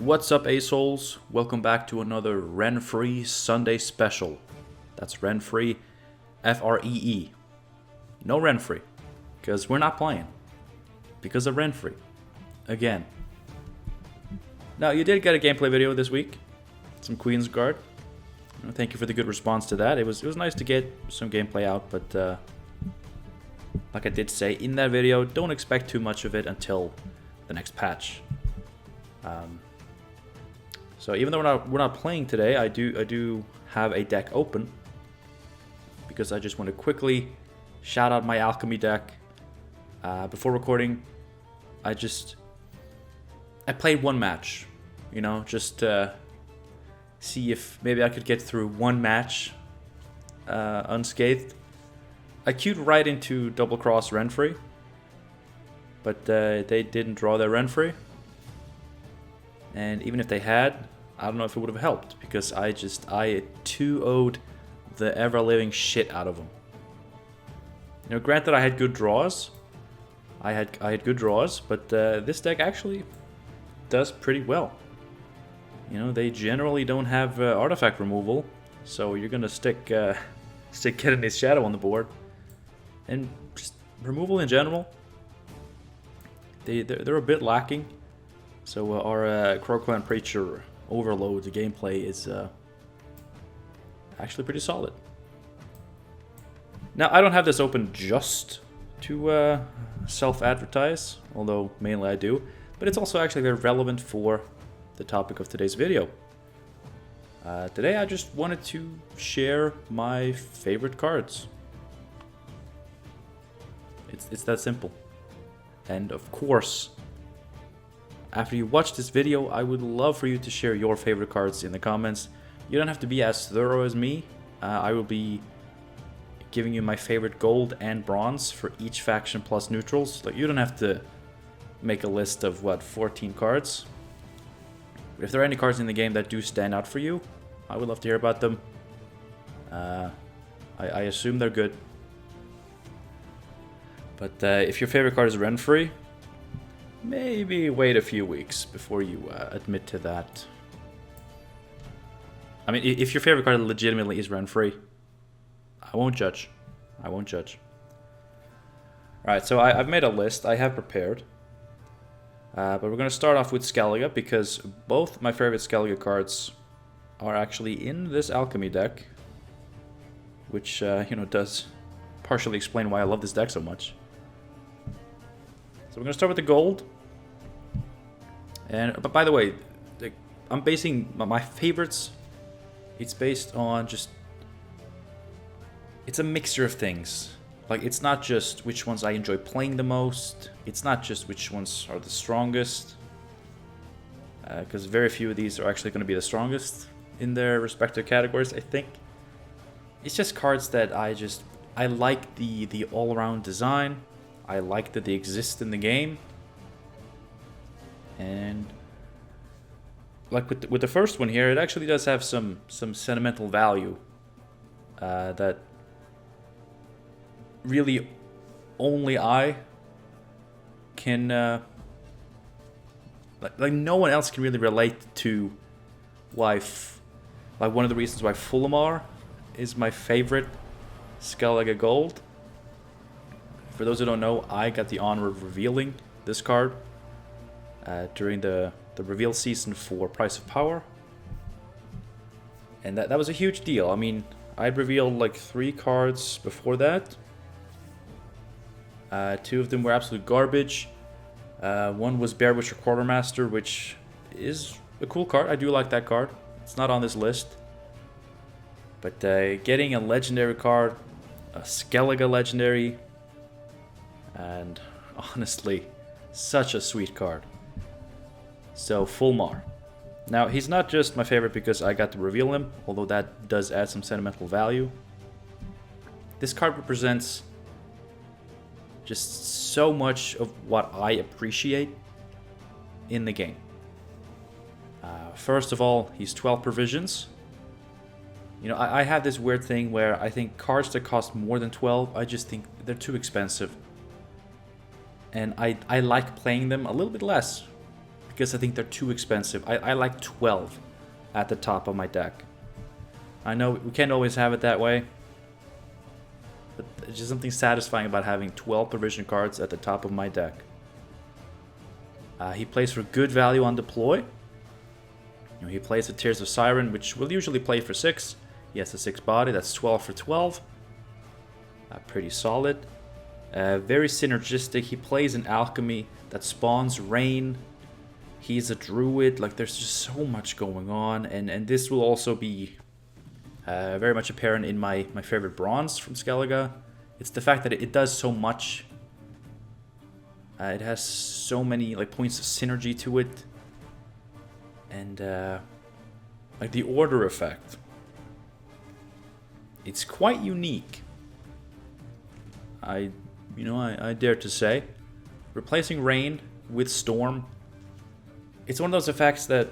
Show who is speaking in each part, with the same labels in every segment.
Speaker 1: What's up, assholes? Welcome back to another Ren-free Sunday Special. That's Ren-free, F-R-E-E. No Ren-free, because we're not playing. Because of Ren-free. Again. Now, you did get a gameplay video this week. Some Queensguard. Thank you for the good response to that. It was nice to get some gameplay out, but like I did say in that video, don't expect too much of it until the next patch. So even though we're not playing today, I do have a deck open because I just want to quickly shout out my alchemy deck. Before recording, I played one match, just see if maybe I could get through one match unscathed. I queued right into double cross Ren-free, but they didn't draw their Ren-free. And even if they had, I don't know if it would have helped, because I 2-0'd the ever-living shit out of them. Granted, I had good draws. I had good draws, but this deck actually does pretty well. They generally don't have artifact removal, so you're gonna stick getting his shadow on the board, and just removal in general. They're a bit lacking. So our Crow Clan Preacher Overload, the gameplay is actually pretty solid. Now, I don't have this open just to self-advertise, although mainly I do, but it's also actually very relevant for the topic of today's video. Today I just wanted to share my favorite cards. It's that simple. And of course, after you watch this video, I would love for you to share your favorite cards in the comments. You don't have to be as thorough as me. I will be giving you my favorite gold and bronze for each faction plus neutrals. Like, you don't have to make a list of, 14 cards. But if there are any cards in the game that do stand out for you, I would love to hear about them. I assume they're good. But if your favorite card is Ren-free, maybe wait a few weeks before you admit to that. I mean, if your favorite card legitimately is Ren-free, I won't judge. I won't judge. Alright, so I've made a list. I have prepared. But we're going to start off with Skellige, because both my favorite Skellige cards are actually in this alchemy deck. Which, does partially explain why I love this deck so much. So we're going to start with the gold. But by the way, I'm basing my favorites. It's based on it's a mixture of things. Like, it's not just which ones I enjoy playing the most. It's not just which ones are the strongest. Because very few of these are actually going to be the strongest in their respective categories, I think. It's just cards that I like the all-around design. I like that they exist in the game. And like with the first one here, it actually does have some sentimental value that really only I can like no one else can really relate to why like one of the reasons why Fulmar is my favorite Skellige Gold. For those who don't know, I got the honor of revealing this card during the reveal season for Price of Power. And that was a huge deal. I mean, I'd revealed like 3 cards before that. 2 of them were absolute garbage. One was Bear Witcher Quartermaster, which is a cool card. I do like that card. It's not on this list. But getting a legendary card, a Skellige legendary, and honestly, such a sweet card. So, Fulmar. Now, he's not just my favorite because I got to reveal him, although that does add some sentimental value. This card represents just so much of what I appreciate in the game. First of all, he's 12 provisions. I have this weird thing where I think cards that cost more than 12, I just think they're too expensive. And I like playing them a little bit less. because I think they're too expensive. I like 12 at the top of my deck. I know we can't always have it that way, but there's just something satisfying about having 12 provision cards at the top of my deck. He plays for good value on deploy. He plays the Tears of Siren, which will usually play for 6. He has a 6 body, that's 12 for 12. Pretty solid. Very synergistic. He plays an alchemy that spawns rain. He's a druid. Like, there's just so much going on. And this will also be very much apparent in my favorite bronze from Skellige. It's the fact that it does so much. It has so many like points of synergy to it. And like the order effect. It's quite unique. I dare to say. Replacing rain with storm. It's one of those effects that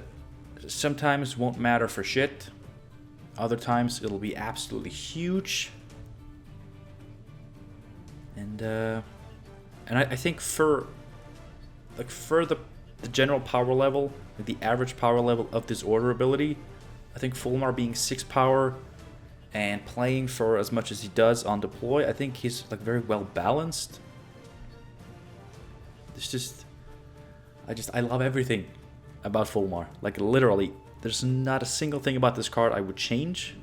Speaker 1: sometimes won't matter for shit. Other times it'll be absolutely huge. And I think for the general power level, like the average power level of this order ability, I think Fulmar being 6 power and playing for as much as he does on deploy, I think he's like very well balanced. It's just, I love everything about Fulmar. Like literally, there's not a single thing about this card I would change.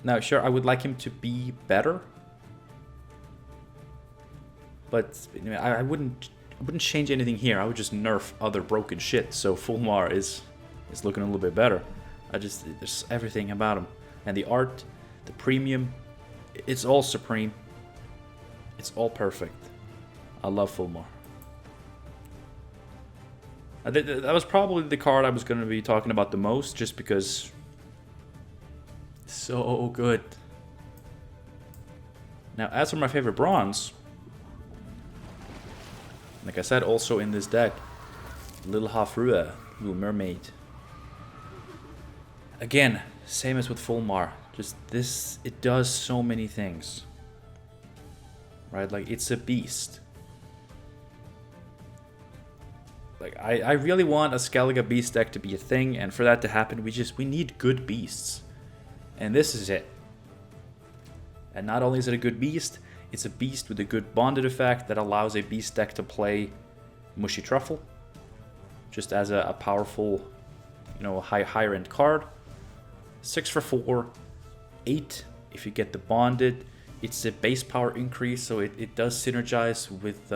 Speaker 1: Now, sure, I would like him to be better, but I wouldn't change anything here. I would just nerf other broken shit. So Fulmar is looking a little bit better. There's everything about him, and the art, the premium, it's all supreme. It's all perfect. I love Fulmar. That was probably the card I was going to be talking about the most, just because it's so good. Now, as for my favorite bronze, like I said, also in this deck, Little Hafrua, Little Mermaid. Again, same as with Fulmar. Just this, it does so many things. Right, like it's a beast. Like I really want a Skellige beast deck to be a thing, and for that to happen, we need good beasts. And this is it. And not only is it a good beast, it's a beast with a good bonded effect that allows a beast deck to play Mushy Truffle. Just as a powerful, higher end card. 6 for 4, 8 if you get the bonded. It's a base power increase, so it does synergize with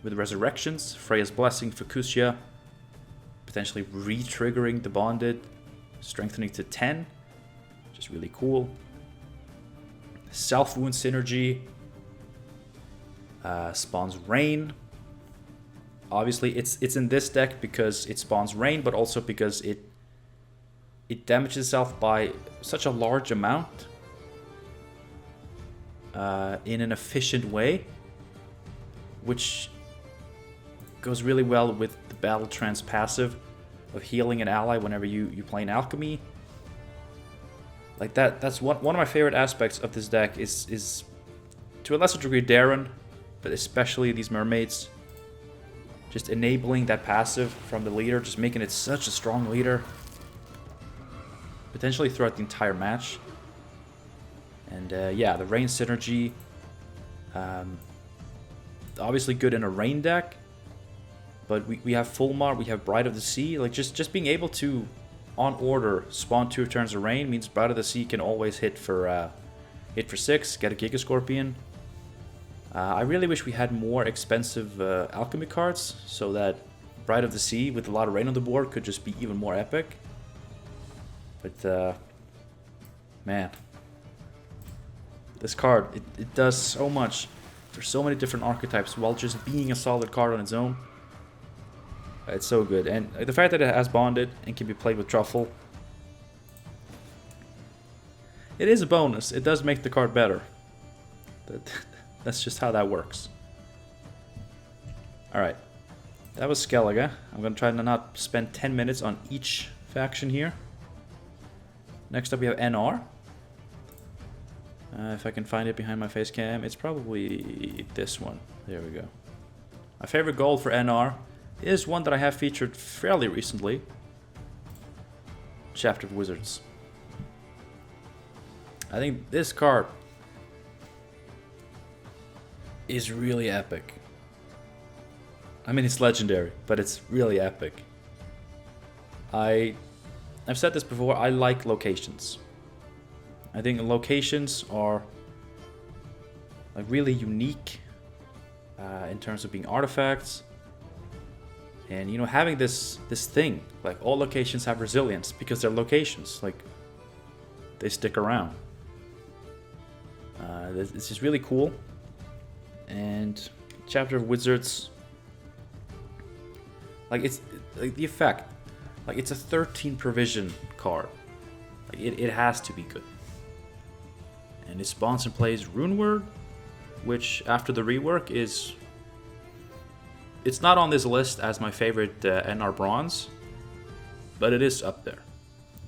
Speaker 1: Resurrections, Freya's Blessing, Fukushia, potentially re-triggering the bonded, strengthening to 10, which is really cool. Self-wound synergy, spawns rain. Obviously, it's in this deck because it spawns rain, but also because it damages itself by such a large amount in an efficient way, which goes really well with the Battle Trance passive of healing an ally whenever you play an alchemy. Like that's one of my favorite aspects of this deck is to a lesser degree Darren, but especially these mermaids. Just enabling that passive from the leader, just making it such a strong leader. Potentially throughout the entire match. And yeah, the rain synergy. Obviously good in a rain deck. But we have Fulmar, we have Bride of the Sea. Like just being able to, on order, spawn 2 turns of rain means Bride of the Sea can always hit for 6, get a Giga Scorpion. I really wish we had more expensive alchemy cards so that Bride of the Sea with a lot of rain on the board could just be even more epic. But man, this card, it does so much for so many different archetypes while just being a solid card on its own. It's so good, and the fact that it has bonded and can be played with Truffle, it is a bonus. It does make the card better. That's just how that works. Alright, that was Skellige. I'm going to try to not spend 10 minutes on each faction here. Next up we have NR. If I can find it behind my face cam, it's probably this one. There we go. My favorite gold for NR is one that I have featured fairly recently. Chapter of Wizards. I think this card is really epic. I mean, it's legendary, but it's really epic. I've said this before, I like locations. I think locations are like really unique in terms of being artifacts. And you know, having this thing, like all locations have resilience because they're locations, like they stick around. This is really cool. And Chapter of Wizards, like it's like the effect, like it's a 13 provision card. Like it has to be good. And it spawns and plays Runeward, which after the rework is, it's not on this list as my favorite NR bronze, but it is up there.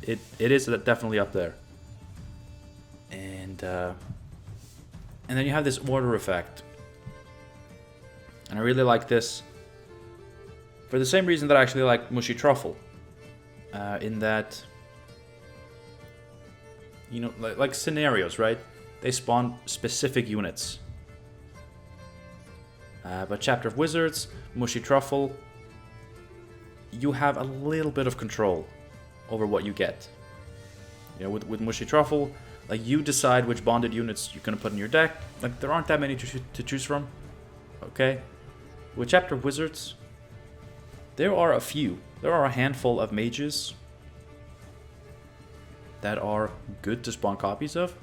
Speaker 1: It is definitely up there. And then you have this order effect. And I really like this for the same reason that I actually like Mushy Truffle. In that, you know, like scenarios, right? They spawn specific units. But Chapter of Wizards, Mushy Truffle, you have a little bit of control over what you get. You know, with Mushy Truffle, like you decide which bonded units you're gonna put in your deck. Like there aren't that many to choose from. Okay? With Chapter of Wizards, there are a few. There are a handful of mages that are good to spawn copies of.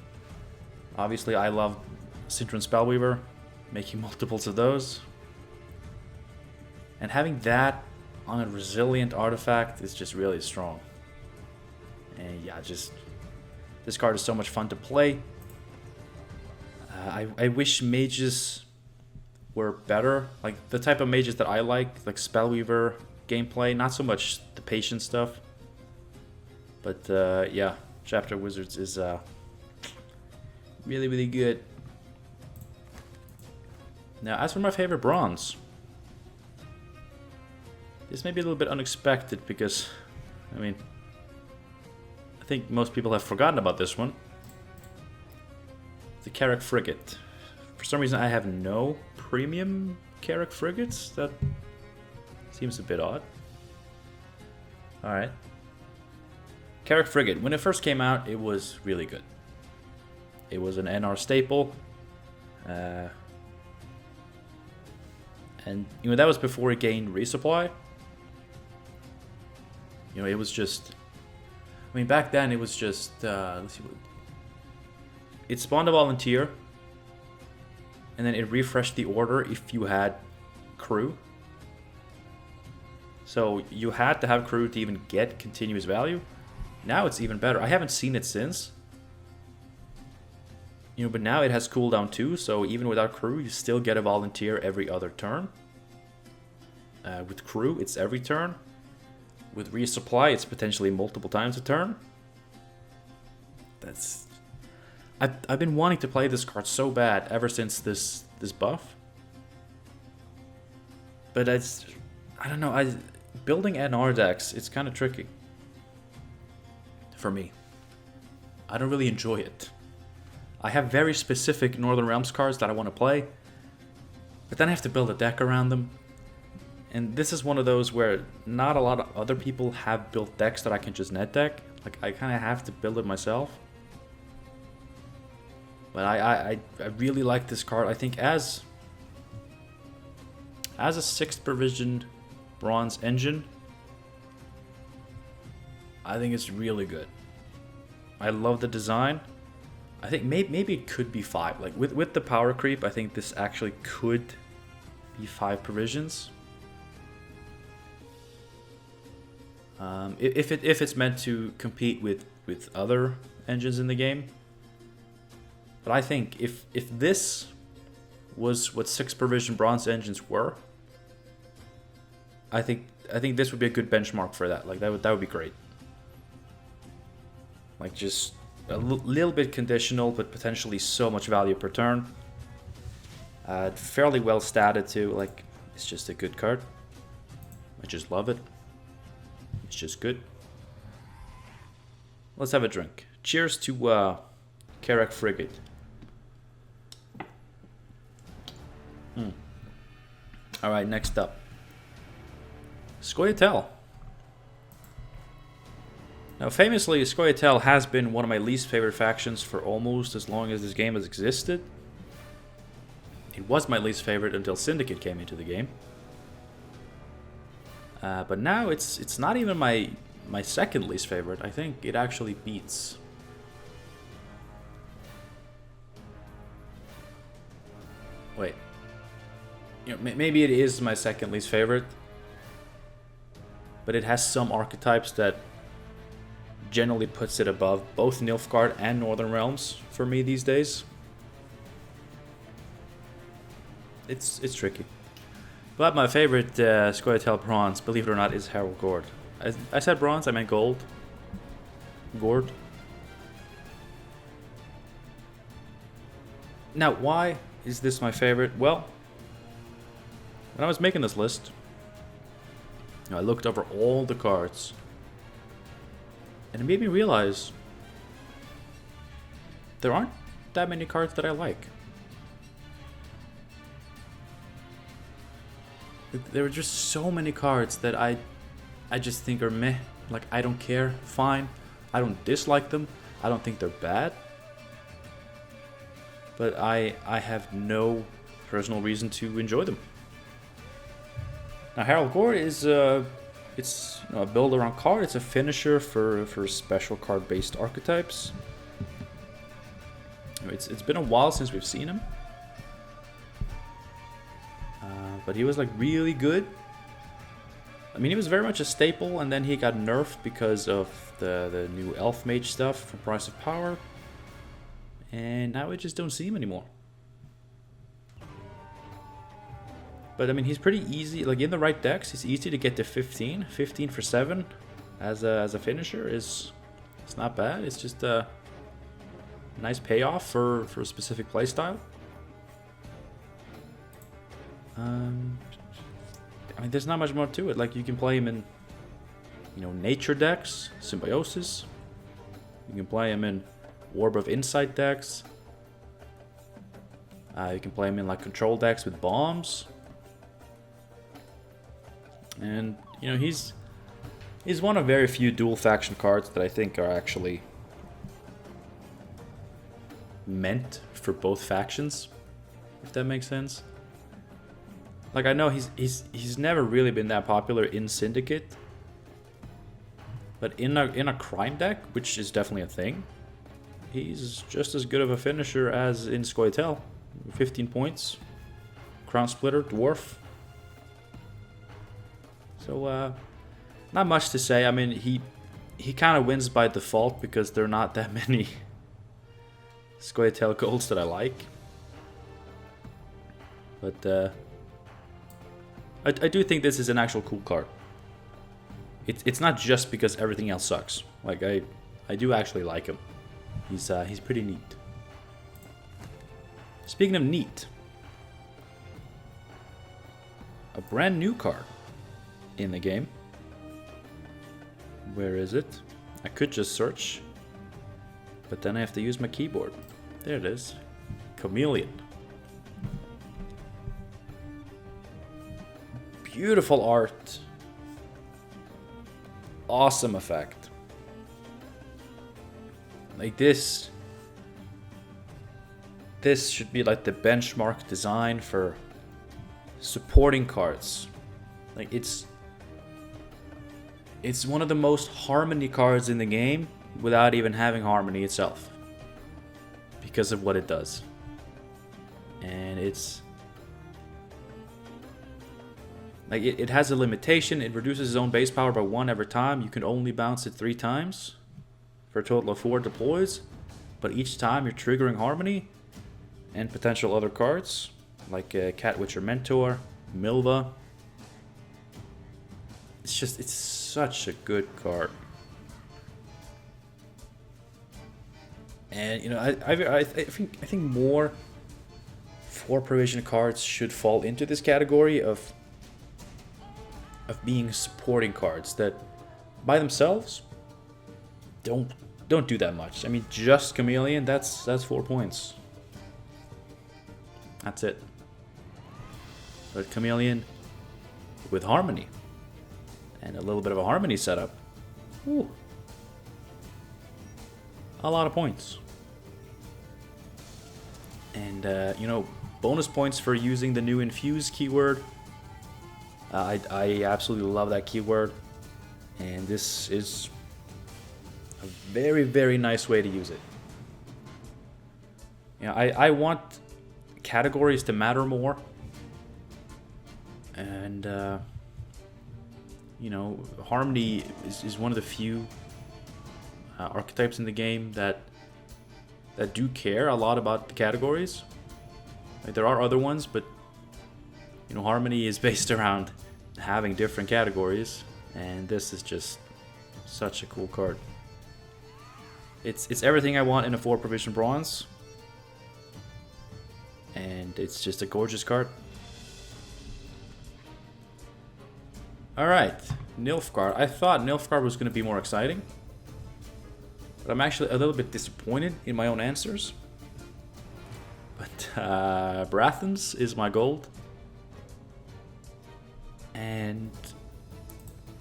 Speaker 1: Obviously, I love Syndicate Spellweaver, making multiples of those. And having that on a resilient artifact is just really strong. And yeah, just this card is so much fun to play. I wish mages were better, like the type of mages that I like Spellweaver gameplay, not so much the patient stuff. But yeah, Chapter of Wizards is really, really good. Now, as for my favorite bronze, this may be a little bit unexpected because, I mean, I think most people have forgotten about this one. The Carrack Frigate. For some reason, I have no premium Carrack Frigates. That seems a bit odd. Alright. Carrack Frigate. When it first came out, it was really good. It was an NR staple. And you know, that was before it gained resupply. You know, it was just, I mean, back then it was just, let's see what, it spawned a volunteer, and then it refreshed the order if you had crew. So you had to have crew to even get continuous value. Now it's even better. I haven't seen it since. You know, but now it has cooldown too, so even without crew, you still get a volunteer every other turn. With crew, it's every turn. With resupply, it's potentially multiple times a turn. That's... I've been wanting to play this card so bad ever since this buff. But I don't know, building NR decks, it's kind of tricky. For me. I don't really enjoy it. I have very specific Northern Realms cards that I want to play, but then I have to build a deck around them. And this is one of those where not a lot of other people have built decks that I can just net deck. Like, I kind of have to build it myself. But I really like this card. I think as a 6th provision bronze engine, I think it's really good. I love the design. I think maybe it could be 5. Like with the power creep, I think this actually could be 5 provisions. If it's meant to compete with other engines in the game. But I think if this was what 6 provision bronze engines were, I think this would be a good benchmark for that. Like that would be great. Like just a little bit conditional, but potentially so much value per turn. Fairly well statted too. Like It's just a good card. I just love it. It's just good. Let's have a drink. Cheers to Karak Frigate. Alright, next up. Scoia'tael. Now, famously, Scoia'tael has been one of my least favorite factions for almost as long as this game has existed. It was my least favorite until Syndicate came into the game. But now it's not even my second least favorite. I think it actually beats. Wait. You know, maybe it is my second least favorite. But it has some archetypes that generally puts it above both Nilfgaard and Northern Realms for me these days. It's tricky. But my favorite Scoia'tael bronze, believe it or not, is Nilfgaard. I said bronze, I meant gold. Gord. Now, why is this my favorite? Well, when I was making this list, I looked over all the cards, and it made me realize there aren't that many cards that I like. There are just so many cards that I just think are meh. Like, I don't care, fine. I don't dislike them. I don't think they're bad. But I have no personal reason to enjoy them. Now, Nilfgaard is it's a build around card. It's a finisher for special card-based archetypes. It's been a while since we've seen him. But he was like really good. I mean, he was very much a staple, and then he got nerfed because of the new Elf Mage stuff from Price of Power. And now we just don't see him anymore. But I mean, he's pretty easy. Like, in the right decks, he's easy to get to 15. 15 for 7 as a finisher it's not bad. It's just a nice payoff for a specific playstyle. I mean, there's not much more to it. Like, you can play him in, nature decks, symbiosis. You can play him in Orb of Insight decks. You can play him in like control decks with bombs. And he's one of very few dual faction cards that I think are actually meant for both factions, if that makes sense. Like, I know he's never really been that popular in Syndicate, but in a crime deck, which is definitely a thing, he's just as good of a finisher as in Scoia'tael. 15 points, Crown Splitter, Dwarf. So not much to say. I mean, he kind of wins by default because there are not that many Scoia'tael golds that I like. But I do think this is an actual cool card. It's not just because everything else sucks. Like, I do actually like him. He's pretty neat. Speaking of neat, a brand new card in the game. Where is it? I could just search, but then I have to use my keyboard. There it is. Chameleon. Beautiful art. Awesome effect. Like, this should be like the benchmark design for supporting cards. Like, it's one of the most harmony cards in the game without even having harmony itself, because of what it does. And it's like, it has a limitation. It reduces its own base power by 1 every time. You can only bounce it 3 times for a total of 4 deploys, but each time you're triggering harmony and potential other cards like Cat Witcher Mentor, Milva. It's such a good card. And I think more 4 provision cards should fall into this category of of being supporting cards that by themselves don't do that much. I mean, just Chameleon, that's 4 points. That's it. But Chameleon with Harmony and a little bit of a Harmony setup. Ooh. A lot of points. And, you know, bonus points for using the new Infuse keyword. I absolutely love that keyword. And this is a very, very nice way to use it. You know, I want categories to matter more. And, you know, Harmony is one of the few archetypes in the game that do care a lot about the categories. Like, there are other ones, but you know, Harmony is based around having different categories, and this is just such a cool card. It's everything I want in a 4 provision bronze, and it's just a gorgeous card. Alright, Nilfgaard. I thought Nilfgaard was going to be more exciting, but I'm actually a little bit disappointed in my own answers. But Brathens is my gold. And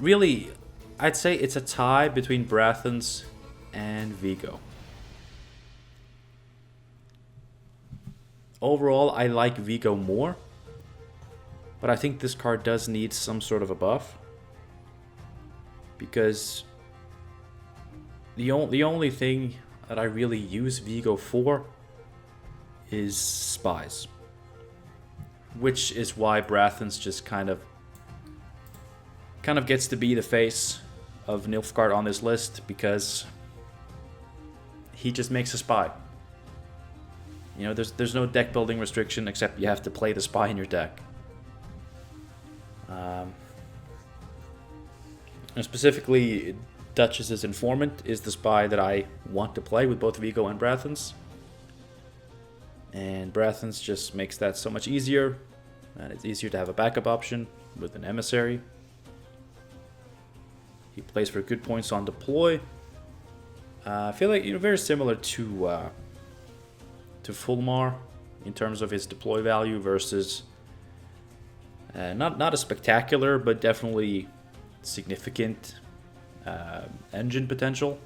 Speaker 1: really, I'd say it's a tie between Brathens and Vigo. Overall, I like Vigo more, but I think this card does need some sort of a buff, because the only thing that I really use Vigo for is spies, which is why Brathens just kind of gets to be the face of Nilfgaard on this list, because he just makes a spy. You know, there's no deck building restriction except you have to play the spy in your deck. And specifically, Duchess's Informant is the spy that I want to play with both Vigo and Brathens. And Brathens just makes that so much easier. And it's easier to have a backup option with an Emissary. He plays for good points on deploy. I feel like, you know, very similar to Fulmar in terms of his deploy value versus not a spectacular, but definitely significant engine potential.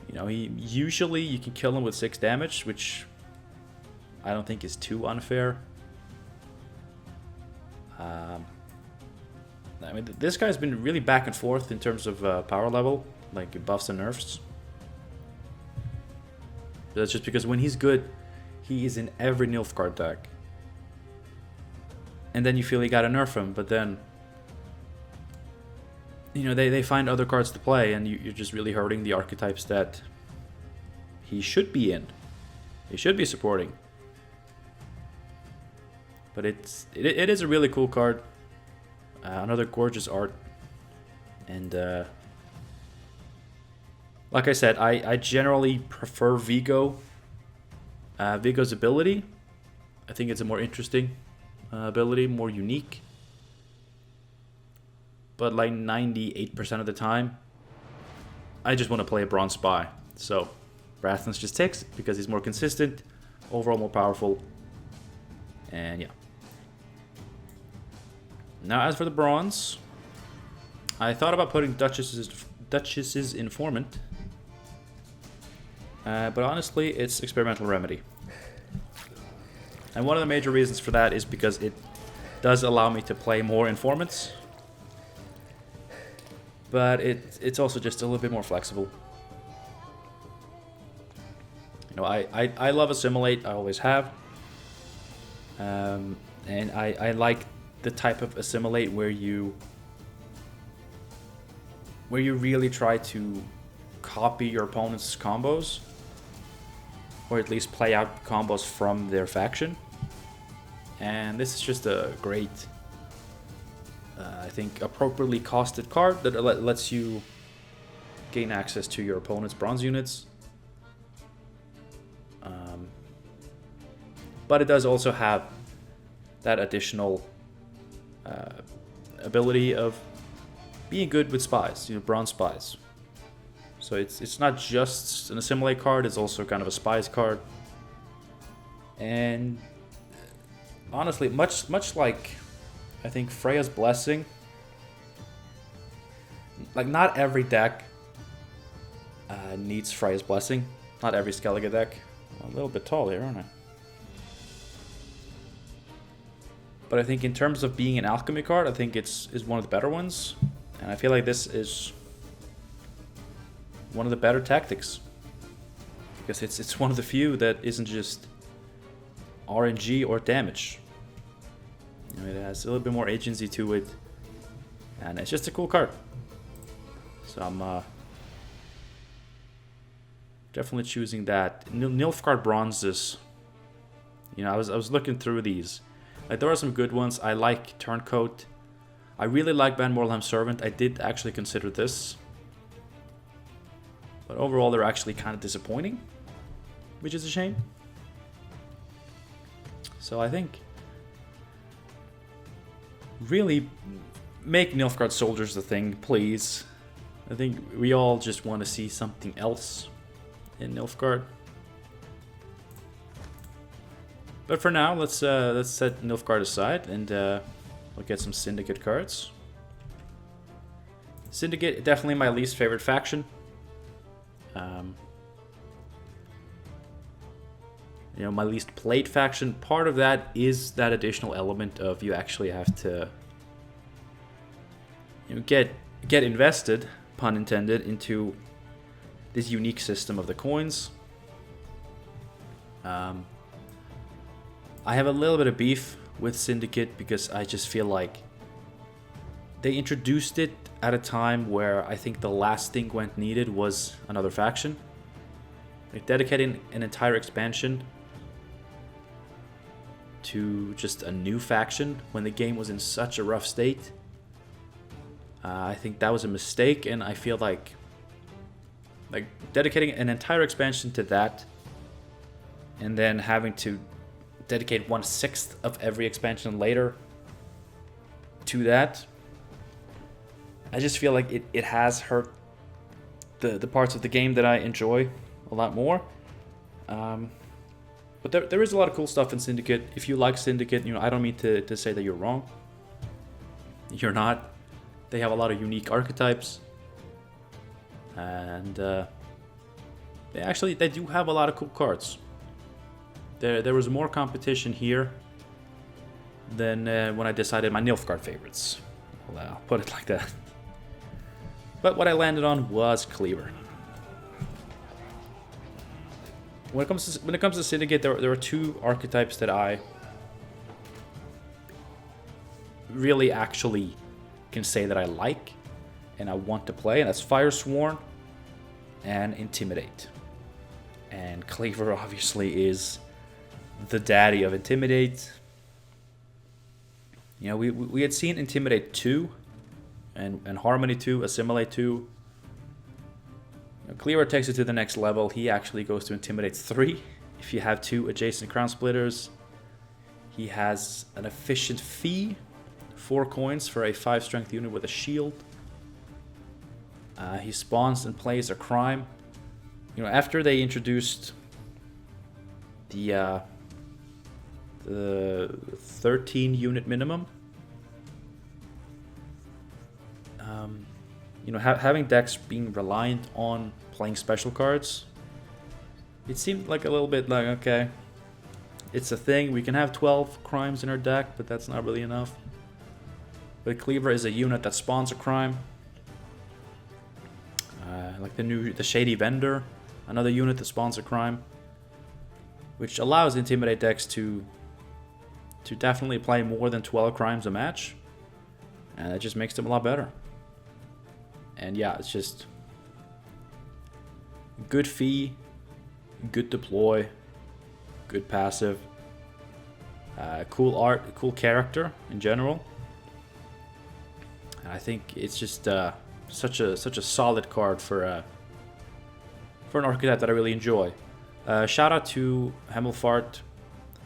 Speaker 1: You know, usually you can kill him with 6 damage, which I don't think is too unfair. I mean, this guy's been really back and forth in terms of power level, like buffs and nerfs. That's just because when he's good, he is in every Nilfgaard deck. And then you feel you gotta nerf him, but then, you know, they find other cards to play, and you're just really hurting the archetypes that he should be in. He should be supporting. But it is a really cool card. Another gorgeous art. And like I said, I generally prefer Vigo. Vigo's ability, I think it's a more interesting ability, more unique. But like 98% of the time, I just want to play a Bronze Spy. So Brathens just takes it because he's more consistent, overall more powerful, and yeah. Now as for the bronze, I thought about putting Duchess's Informant, but honestly it's Experimental Remedy. And one of the major reasons for that is because it does allow me to play more Informants, but it's also just a little bit more flexible. You know, I love Assimilate, I always have. And I like the type of Assimilate where you really try to copy your opponent's combos, or at least play out combos from their faction. And this is just a great, I think, appropriately costed card that lets you gain access to your opponent's bronze units. But it does also have that additional ability of being good with spies, bronze spies. So it's not just an assimilate card, it's also kind of a spies card. And honestly, much like I think Freya's Blessing, like not every deck needs Freya's Blessing. Not every Skellige deck. I'm a little bit tall here, aren't I? But I think in terms of being an alchemy card, I think it's one of the better ones. And I feel like this is one of the better tactics. Because it's one of the few that isn't just RNG or damage. It has a little bit more agency to it. And it's just a cool card. So I'm definitely choosing that. Nilfgaard bronzes. I was looking through these. Like, there are some good ones. I like Turncoat. I really like Van Morlham's Servant. I did actually consider this. But overall, they're actually kind of disappointing. Which is a shame. So I think really make Nilfgaard Soldiers the thing, please. I think we all just want to see something else in Nilfgaard. But for now, let's set Nilfgaard aside and we'll get some Syndicate cards. Syndicate, definitely my least favorite faction. My least played faction. Part of that is that additional element of you actually have to get invested, pun intended, into this unique system of the coins. I have a little bit of beef with Syndicate because I just feel like they introduced it at a time where I think the last thing Gwent needed was another faction. Like, dedicating an entire expansion to just a new faction when the game was in such a rough state, I think that was a mistake, and I feel like dedicating an entire expansion to that and then having to dedicate 1/6 of every expansion later to that, I just feel like it has hurt the parts of the game that I enjoy a lot more. But there is a lot of cool stuff in Syndicate. If you like Syndicate, I don't mean to say that you're wrong. You're not. They have a lot of unique archetypes. And they do have a lot of cool cards. There was more competition here than when I decided my Nilfgaard favorites. Well, I'll put it like that. But what I landed on was Cleaver. When it comes to Syndicate, there are two archetypes that I really actually can say that I like and I want to play, and that's Firesworn and Intimidate. And Cleaver obviously is the daddy of Intimidate. We had seen Intimidate 2 and Harmony 2, Assimilate 2. Cleaver takes it to the next level. He actually goes to Intimidate 3 if you have 2 adjacent Crown Splitters. He has an efficient fee, 4 coins for a 5 strength unit with a shield. He spawns and plays a crime. After they introduced the 13 unit minimum, having decks being reliant on playing special cards, it seemed like a little bit like, okay, it's a thing. We can have 12 crimes in our deck, but that's not really enough. But Cleaver is a unit that spawns a crime. Like the Shady Vendor, another unit that spawns a crime, which allows Intimidate decks to definitely play more than 12 crimes a match, and it just makes them a lot better. And yeah, it's just good fee, good deploy, good passive, cool art, cool character in general. And I think it's just such a solid card for an archetype that I really enjoy. Shout out to Hemmelfart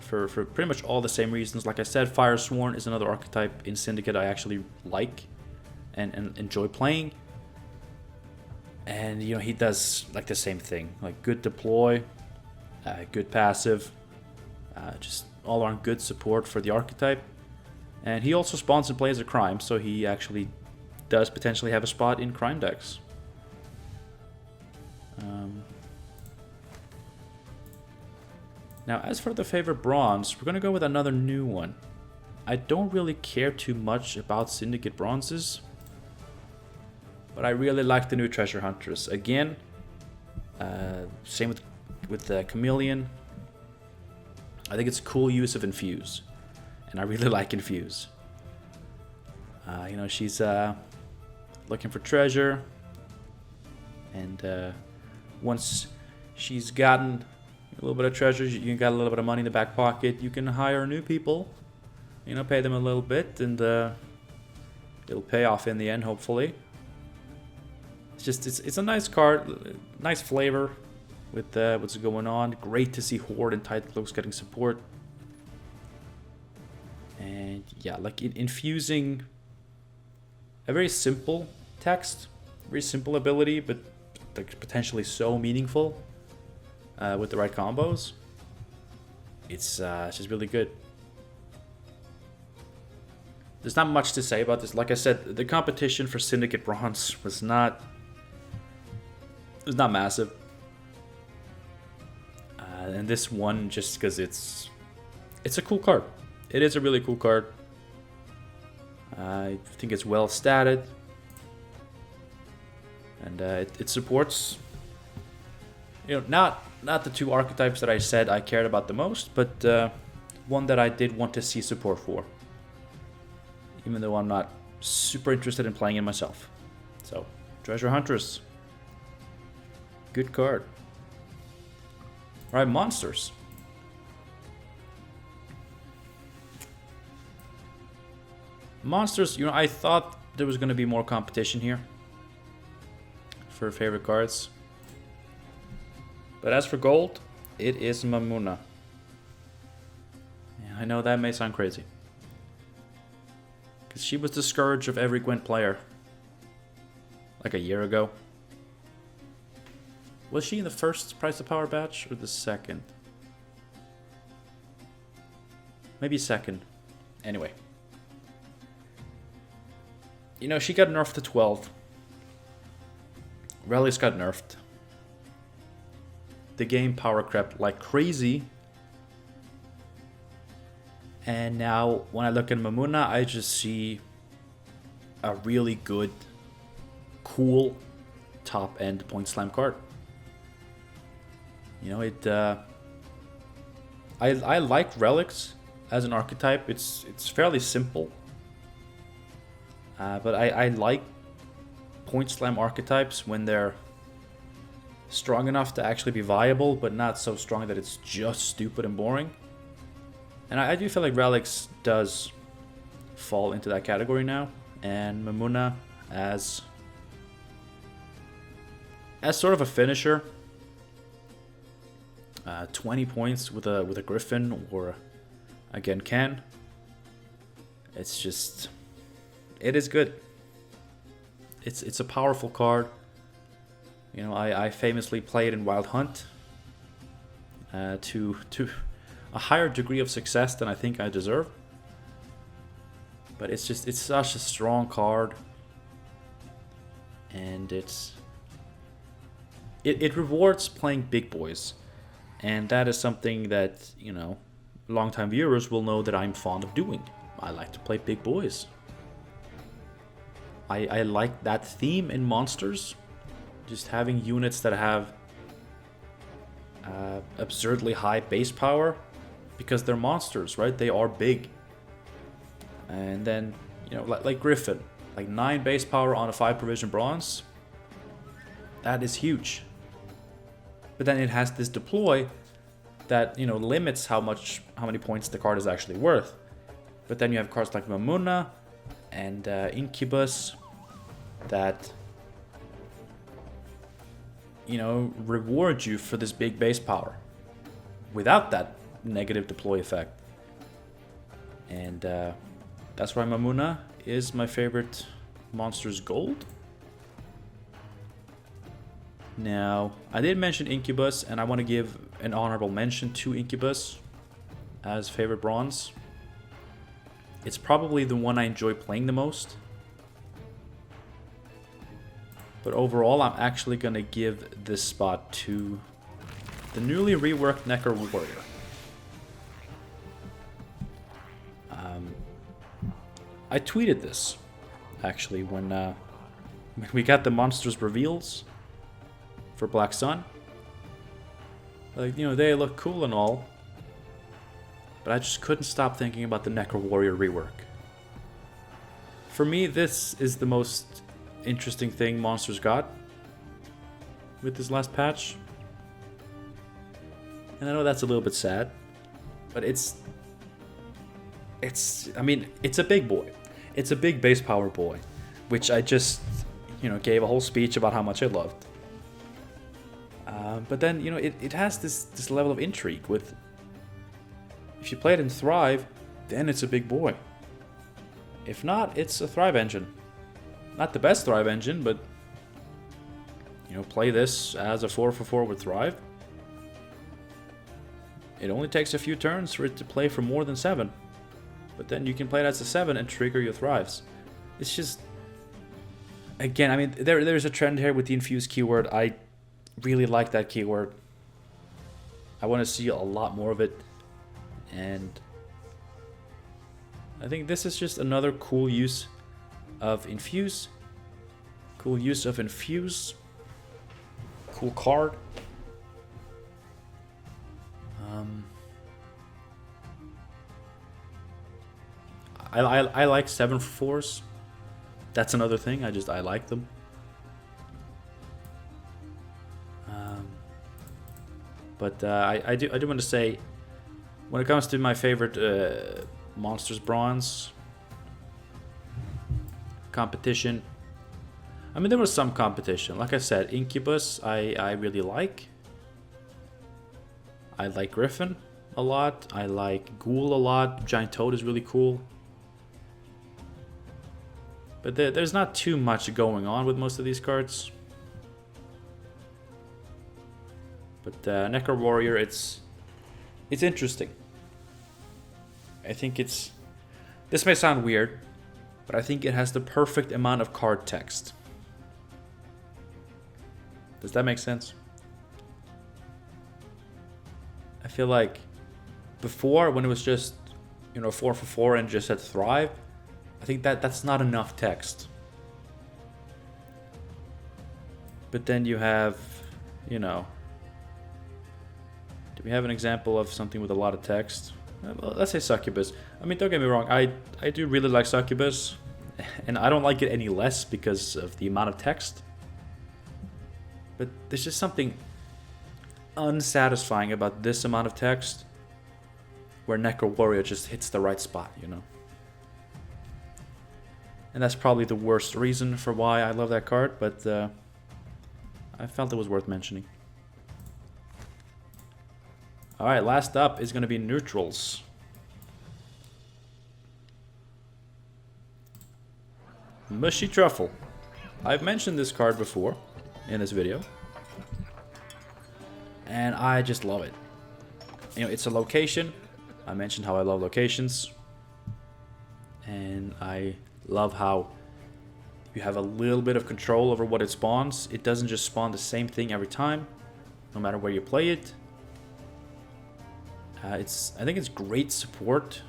Speaker 1: for pretty much all the same reasons. Like I said, Fire Sworn is another archetype in Syndicate I actually like and enjoy playing. And, you know, he does like the same thing. Like good deploy, good passive, just all around good support for the archetype. And he also spawns and plays a crime, so he actually does potentially have a spot in crime decks. Now, as for the favorite bronze, we're going to go with another new one. I don't really care too much about Syndicate bronzes, but I really like the new Treasure Hunters. Again, same with the Chameleon. I think it's a cool use of Infuse, and I really like Infuse. You know, she's looking for treasure, and once she's gotten a little bit of treasure, you got a little bit of money in the back pocket, you can hire new people, you know, pay them a little bit, and it'll pay off in the end, hopefully. It's a nice card, nice flavor with what's going on. Great to see Horde and Tight Cloaks getting support. And yeah, like infusing a very simple text, very simple ability, but like potentially so meaningful with the right combos. It's just really good. There's not much to say about this. Like I said, the competition for Syndicate Bronze was not massive. And this one, just because it's a cool card. It is a really cool card. I think it's well statted. And it supports, you know, not the two archetypes that I said I cared about the most, but one that I did want to see support for. Even though I'm not super interested in playing it myself. So, Treasure Hunters. Good card. Alright, monsters. Monsters, you know, I thought there was going to be more competition here for favorite cards. But as for gold, it is Mamuna. Yeah, I know that may sound crazy. Because she was the scourge of every Gwent player. Like a year ago. Was she in the first Price of Power batch or the second? Maybe second. Anyway. You know, she got nerfed to 12. Relics got nerfed. The game power crept like crazy. And now, when I look at Mamuna, I just see a really good, cool, top-end point slam card. You know, I like Relics as an archetype. It's fairly simple. But I like point slam archetypes when they're strong enough to actually be viable, but not so strong that it's just stupid and boring. And I do feel like Relics does fall into that category now. And Mamuna as sort of a finisher. 20 points with a Griffin or again Ken. It's just, it is good. It's a powerful card. You know, I famously played in Wild Hunt to a higher degree of success than I think I deserve. But it's such a strong card, and it rewards playing big boys. And that is something that, you know, longtime viewers will know that I'm fond of doing. I like to play big boys. I like that theme in monsters. Just having units that have absurdly high base power. Because they're monsters, right? They are big. And then, you know, like Griffin. Like 9 base power on a 5 provision bronze. That is huge. But then it has this deploy that, you know, limits how many points the card is actually worth. But then you have cards like Mamuna and Incubus that, you know, reward you for this big base power. Without that negative deploy effect. And that's why Mamuna is my favorite monster's gold. Now, I did mention Incubus, and I want to give an honorable mention to Incubus as favorite bronze. It's probably the one I enjoy playing the most. But overall, I'm actually going to give this spot to the newly reworked Necker Warrior. I tweeted this, actually, when we got the monsters reveals for Black Sun. Like, you know, they look cool and all, but I just couldn't stop thinking about the Necker Warrior rework. For me, this is the most interesting thing Monsters got with this last patch. And I know that's a little bit sad, but I mean, it's a big boy. It's a big base power boy, which I just, you know, gave a whole speech about how much I loved. But then, you know, it has this level of intrigue with, if you play it in Thrive, then it's a big boy. If not, it's a Thrive engine. Not the best Thrive engine, but, you know, play this as a 4/4 with Thrive. It only takes a few turns for it to play for more than 7. But then you can play it as a 7 and trigger your Thrives. It's just, again, I mean, there's a trend here with the Infuse keyword. I really like that keyword. I want to see a lot more of it. And I think this is just another cool use of Infuse. Cool use of Infuse. Cool card. I like 7/4s. That's another thing. I like them. But I do want to say, when it comes to my favorite Monsters Bronze competition, I mean, there was some competition. Like I said, Incubus I really like. I like Griffin a lot. I like Ghoul a lot. Giant Toad is really cool. But there's not too much going on with most of these cards. But Necker Warrior, it's interesting. I think this may sound weird, but I think it has the perfect amount of card text. Does that make sense? I feel like before, when it was just, you know, 4/4 and just said Thrive, I think that's not enough text. But then you have, you know, do we have an example of something with a lot of text? Well, let's say Succubus. I mean, don't get me wrong, I do really like Succubus, and I don't like it any less because of the amount of text. But there's just something unsatisfying about this amount of text, where Necker Warrior just hits the right spot, you know? And that's probably the worst reason for why I love that card, but I felt it was worth mentioning. Alright, last up is going to be neutrals. Mushy Truffle. I've mentioned this card before in this video, and I just love it. You know, it's a location. I mentioned how I love locations, and I love how you have a little bit of control over what it spawns. It doesn't just spawn the same thing every time, no matter where you play it. I think it's great support,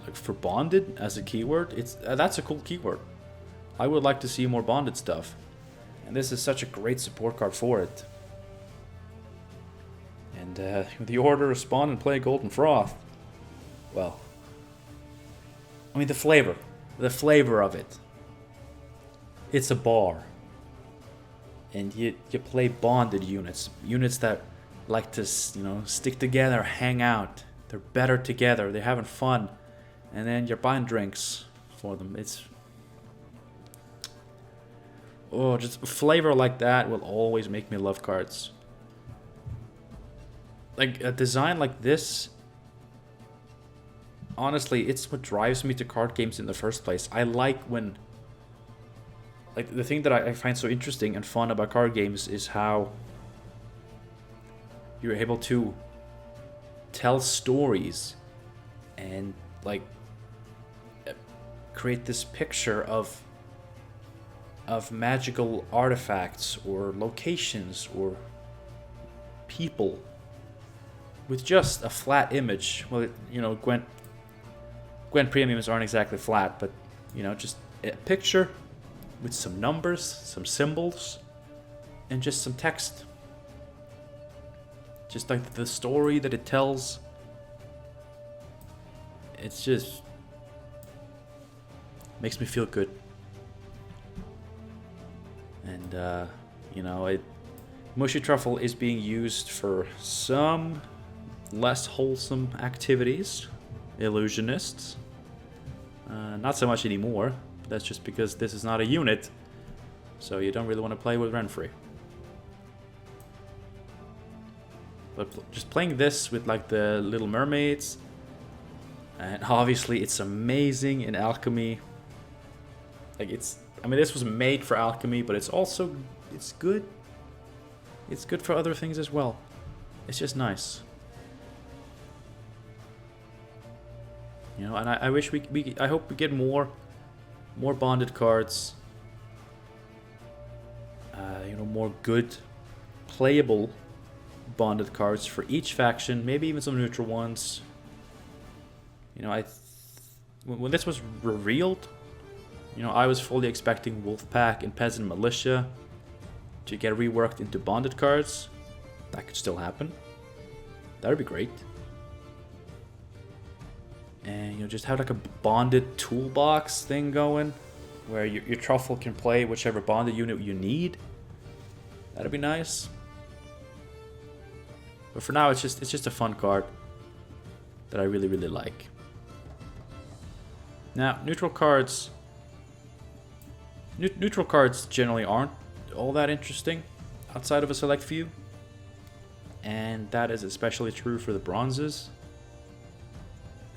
Speaker 1: like for bonded as a keyword. That's a cool keyword. I would like to see more bonded stuff, and this is such a great support card for it. And the order to spawn and play Golden Froth, well, I mean, the flavor of it. It's a bar, and you play bonded units that like to, you know, stick together, hang out. They're better together. They're having fun, and then you're buying drinks for them. Just flavor like that will always make me love cards. like a design like this, honestly, it's what drives me to card games in the first place. I like when, like, the thing that I find so interesting and fun about card games is how you're able to tell stories and, like, create this picture of magical artifacts or locations or people with just a flat image. Well, you know, Gwent premiums aren't exactly flat, but, you know, just a picture with some numbers, some symbols, and just some text. Just like the story that it tells. It's just makes me feel good. And, you know, Mushy Truffle is being used for some less wholesome activities. Illusionists. Not so much anymore. That's just because this is not a unit. So you don't really want to play with Ren-free. But just playing this with, like, the little mermaids. And obviously it's amazing in alchemy. Like, I mean, this was made for alchemy, but it's also, it's good. It's good for other things as well. It's just nice. You know, and I wish I hope we get more bonded cards. You know, more good, playable bonded cards for each faction. Maybe even some neutral ones. You know, when this was revealed, you know, I was fully expecting Wolfpack and Peasant Militia to get reworked into bonded cards. That could still happen. That would be great. And, you know, just have like a bonded toolbox thing going, where your truffle can play whichever bonded unit you need. That'd be nice. But for now, it's just a fun card that I really, really like. Now, neutral cards generally aren't all that interesting outside of a select few. And that is especially true for the bronzes.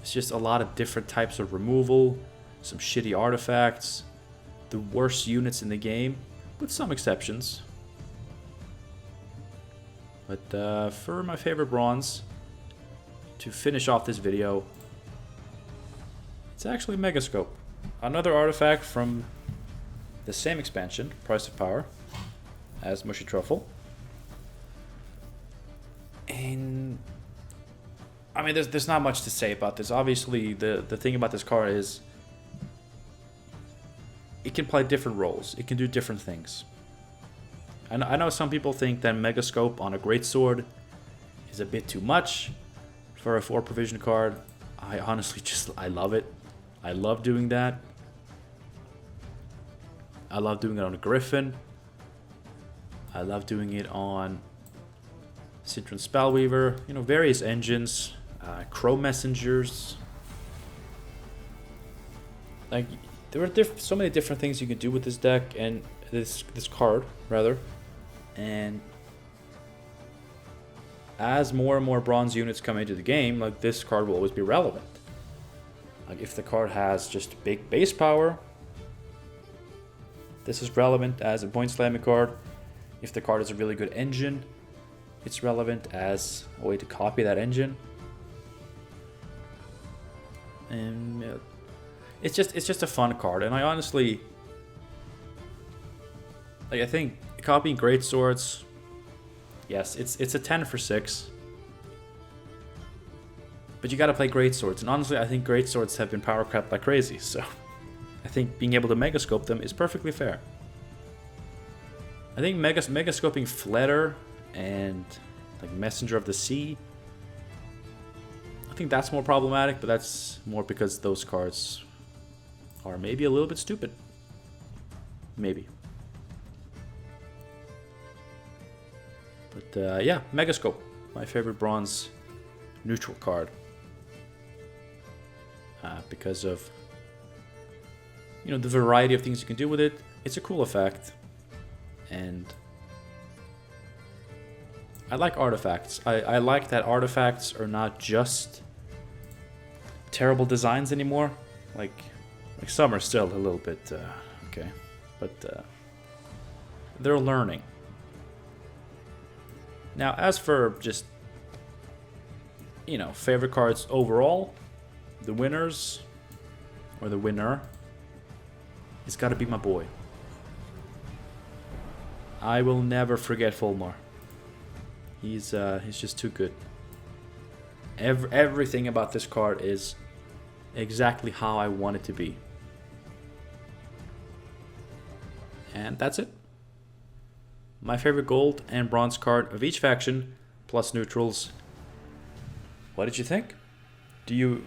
Speaker 1: It's just a lot of different types of removal, some shitty artifacts, the worst units in the game, with some exceptions. But for my favorite bronze, to finish off this video, it's actually Megascope. Another artifact from the same expansion, Price of Power, as Mushy Truffle. And I mean, there's not much to say about this. Obviously, the thing about this card is it can play different roles. It can do different things. And I know some people think that Megascope on a Greatsword is a bit too much for a 4 provision card. I honestly I love it. I love doing that. I love doing it on a Griffin. I love doing it on Citron Spellweaver. You know, various engines. Crow Messengers. Like, there are so many different things you can do with this deck and this card, rather. And as more and more bronze units come into the game, like, this card will always be relevant. Like, if the card has just big base power, this is relevant as a point slamming card. If the card is a really good engine, it's relevant as a way to copy that engine. And it's just a fun card, and I honestly, like, I think copying Greatswords, yes, it's a 10 for 6, but you gotta play Greatswords, and honestly, I think Greatswords have been power crept like crazy, so I think being able to Megascope them is perfectly fair. I think Megascoping Fletter and, like, Messenger of the Sea, I think that's more problematic, but that's more because those cards are maybe a little bit stupid. Maybe. But yeah, Megascope, my favorite bronze neutral card. Because of, you know, the variety of things you can do with it. It's a cool effect. And I like artifacts. I like that artifacts are not just terrible designs anymore. Like some are still a little bit okay, but they're learning. Now, as for just, you know, favorite cards overall, the winners, or the winner, it's got to be my boy. I will never forget Fulmar. He's just too good. Everything about this card is exactly how I want it to be. And that's it. My favorite gold and bronze card of each faction, plus neutrals. What did you think? Do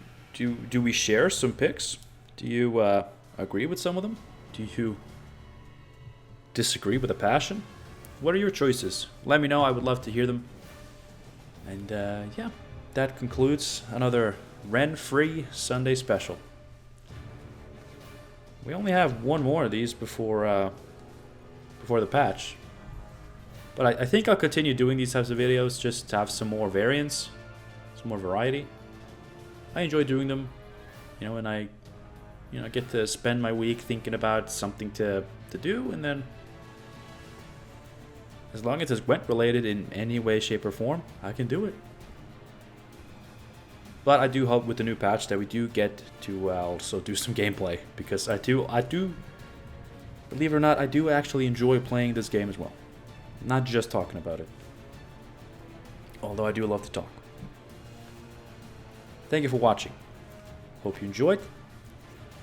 Speaker 1: we share some picks? Do you agree with some of them? Do you disagree with a passion? What are your choices? Let me know. I would love to hear them. And yeah, that concludes another Ren-free Sunday Special. We only have one more of these before the patch. But I think I'll continue doing these types of videos just to have some more variance, some more variety. I enjoy doing them, you know, and I get to spend my week thinking about something to do, and then as long as it's Gwent related in any way, shape, or form, I can do it. But I do hope with the new patch that we do get to also do some gameplay, because I do, believe it or not, I do actually enjoy playing this game as well. Not just talking about it. Although I do love to talk. Thank you for watching. Hope you enjoyed.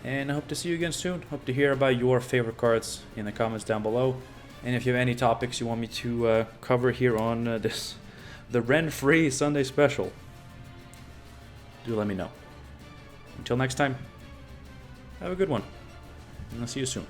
Speaker 1: And I hope to see you again soon. Hope to hear about your favorite cards in the comments down below. And if you have any topics you want me to cover here on the Ren-free Sunday Special, do let me know. Until next time, have a good one. And I'll see you soon.